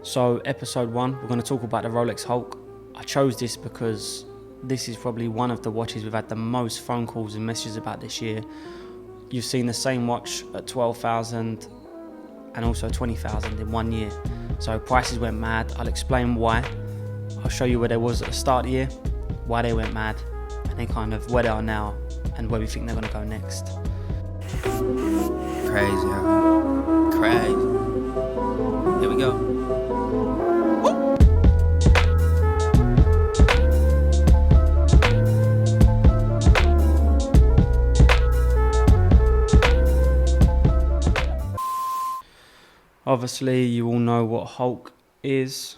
So episode 1, we're going to talk about the Rolex Hulk. I chose this because this is probably one of the watches we've had the most phone calls and messages about this year. You've seen the same watch at 12,000 and also 20,000 in 1 year. So prices went mad. I'll explain why. I'll show you where they was at the start of the year, why they went mad, and then kind of where they are now and where we think they're going to go next. Crazy, huh? Crazy. Here we go. Obviously, you all know what Hulk is,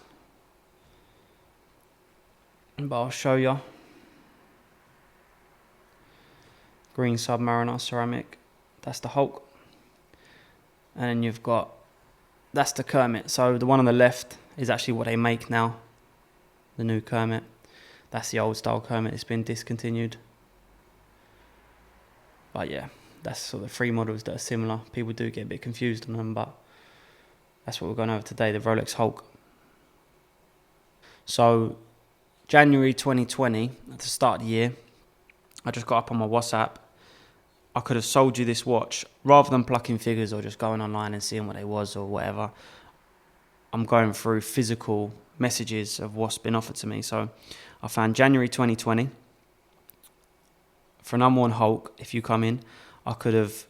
but I'll show you. Green Submariner ceramic, that's the Hulk. And then you've got, that's the Kermit. So the one on the left is actually what they make now, the new Kermit. That's the old style Kermit, it's been discontinued. But yeah, that's sort of 3 models that are similar. People do get a bit confused on them, but that's what we're going over today, the Rolex Hulk. So, January 2020, at the start of the year, I just got up on my WhatsApp. I could have sold you this watch, rather than plucking figures or just going online and seeing what they was or whatever. I'm going through physical messages of what's been offered to me. So, I found January 2020. For an M1 Hulk, if you come in, I could have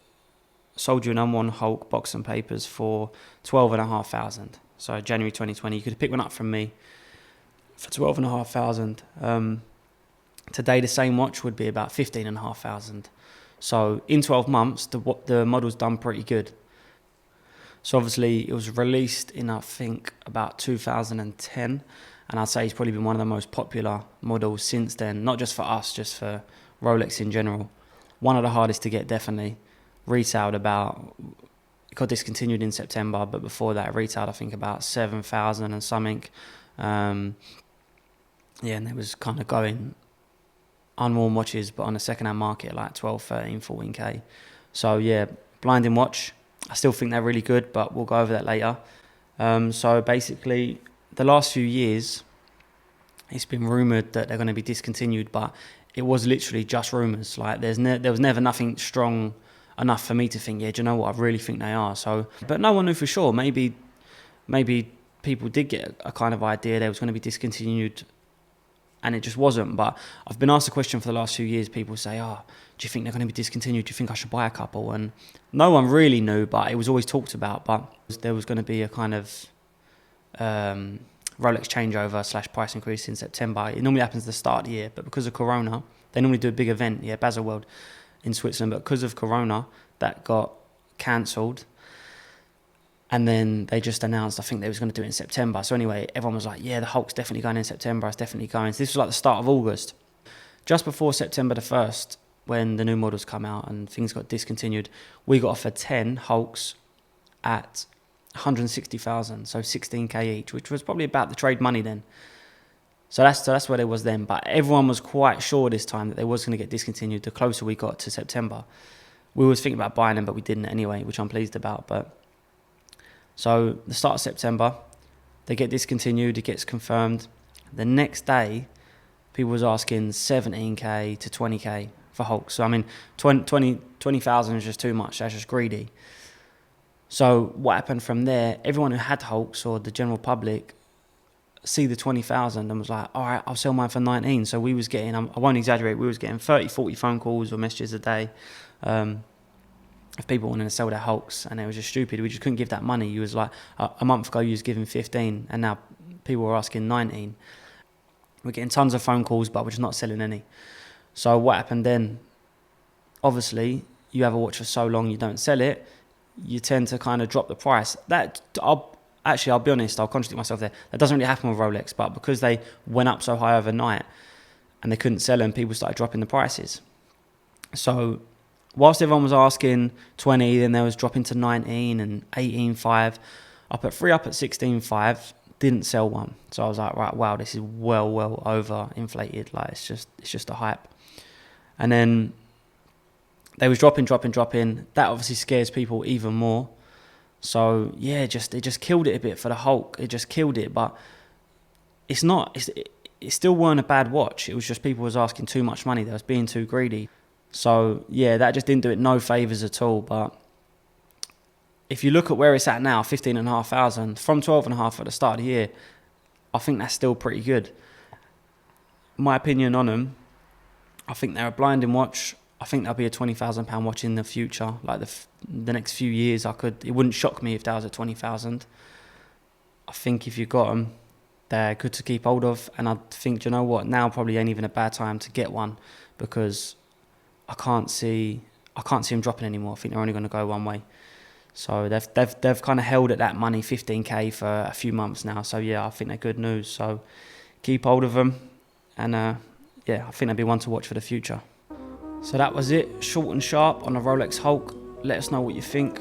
sold you an M1 Hulk box and papers for 12,500. So January 2020, you could have picked one up from me for 12,500. Today, the same watch would be about 15,500. So in 12 months, the model's done pretty good. So obviously, it was released in, I think, about 2010. And I'd say it's probably been one of the most popular models since then. Not just for us, just for Rolex in general. One of the hardest to get, definitely. Retailed about, it got discontinued in September, but before that, it retailed, I think, about 7,000 and something. And it was kind of going unworn watches, but on the second-hand market, like 12, 13, 14K. So, yeah, blinding watch. I still think they're really good, but we'll go over that later. So, basically, the last few years, it's been rumoured that they're going to be discontinued, but it was literally just rumours. Like, there was never nothing strong enough for me to think, yeah, do you know what, I really think they are. So, but no one knew for sure. Maybe people did get a kind of idea they was going to be discontinued, and it just wasn't. But I've been asked a question for the last few years. People say, oh, do you think they're going to be discontinued? Do you think I should buy a couple? And no one really knew, but it was always talked about. But there was going to be a kind of Rolex changeover / price increase in September. It normally happens at the start of the year, but because of Corona, they normally do a big event, Baselworld in Switzerland, but because of Corona, that got cancelled. And then they just announced, I think they was going to do it in September. So anyway, everyone was like, yeah, the Hulk's definitely going in September. It's definitely going. So this was like the start of August. Just before September the 1st, when the new models come out and things got discontinued, we got offered 10 Hulks at 160,000, so 16K each, which was probably about the trade money then. So that's where they was then. But everyone was quite sure this time that they was going to get discontinued the closer we got to September. We was thinking about buying them, but we didn't anyway, which I'm pleased about. But so the start of September, they get discontinued, it gets confirmed. The next day, people was asking 17K to 20K for Hulk. So I mean, 20,000 is just too much. That's just greedy. So what happened from there, everyone who had Hulks, or the general public, see the 20,000 and was like, all right, I'll sell mine for 19. So we was getting, I won't exaggerate, we was getting 30, 40 phone calls or messages a day of people wanting to sell their Hulks, and it was just stupid. We just couldn't give that money. You was like, a month ago you was giving 15, and now people were asking 19. We're getting tons of phone calls, but we're just not selling any. So what happened then? Obviously, you have a watch for so long, you don't sell it, you tend to kind of drop the price. I'll be honest, I'll contradict myself there. That doesn't really happen with Rolex, but because they went up so high overnight and they couldn't sell them, people started dropping the prices. So whilst everyone was asking 20, then there was dropping to 19 and 18.5. I put 3 up at 16.5, didn't sell one. So I was like, right, wow, this is well over inflated. Like it's just a hype. And then they was dropping. That obviously scares people even more. So yeah, it just killed it a bit for the Hulk. It just killed it, but it's not. It still weren't a bad watch. It was just people was asking too much money. They was being too greedy. So yeah, that just didn't do it no favours at all. But if you look at where it's at now, 15,500 from 12.5 at the start of the year, I think that's still pretty good. My opinion on them, I think they're a blinding watch. I think they'll be a £20,000 watch in the future, like the next few years. It wouldn't shock me if that was at 20,000. I think if you got them, they're good to keep hold of, and I think, you know what, now probably ain't even a bad time to get one, because I can't see them dropping anymore. I think they're only going to go one way. So they've kind of held at that money, 15k, for a few months now. So yeah, I think they're good news. So keep hold of them, and yeah, I think they'll be one to watch for the future. So that was it, short and sharp on the Rolex Hulk. Let us know what you think.